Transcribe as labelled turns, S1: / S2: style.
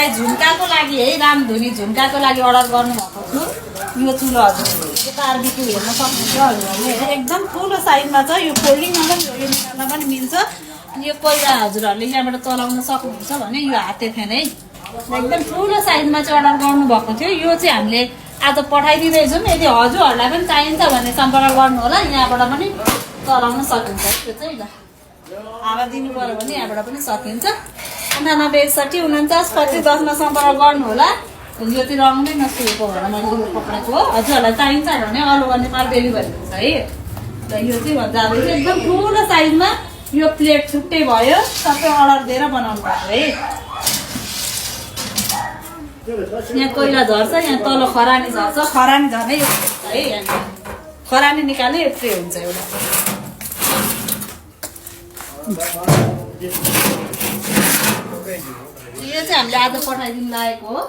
S1: हामीलाई झुम्काको लागि है रामधुनी झुम्काको लागि अर्डर गर्नुभएको छु यो चुलो हजुर यो बारबिक्यू हेर्न सक्नुहुन्छ हजुरहरूले एकदम ठुलो साइजमा छ यो फोल्डिङमा पनि यो निकाल्न पनि मिल्छ अनि यो कोइला हजुरहरूले यहाँबाट चलाउन सक्नुहुन्छ भने यो हाते फ्यान है एकदम ठुलो साइजमा चाहिँ अर्डर गर्नुभएको थियो यो चाहिँ हामीले आज पठाइदिँदैछौँ यदि हजुरहरूलाई पनि चाहिन्छ भने सम्पर्क गर्नु होला यहाँबाट पनि चलाउन सकिन्छ त्यो चाहिँ ल हावा दिनु पर्यो भने यहाँबाट पनि सकिन्छ 9861492510 सम्पर्क गर्नु होला यो चाहिँ रङमै नसुएको होला मैले यो पक्रेको हो हजुरहरूलाई चाहिन्छ भने अल ओभर नेपाल डेलिभरी हुन्छ है र यो चाहिँ जाँदैछ एकदम ठुलो साइजमा यो प्लेट छुट्टै भयो सबै अर्डर दिएर बनाउनु पर्छ है यहाँ कोइला झर्छ यहाँ तल खरानी झर्छ खरानी झर्नै है यहाँ खरानी निकाल्ने यत्रै हुन्छ एउटा यो चाहिँ हामीले आज पठाइदिनु लागेको हो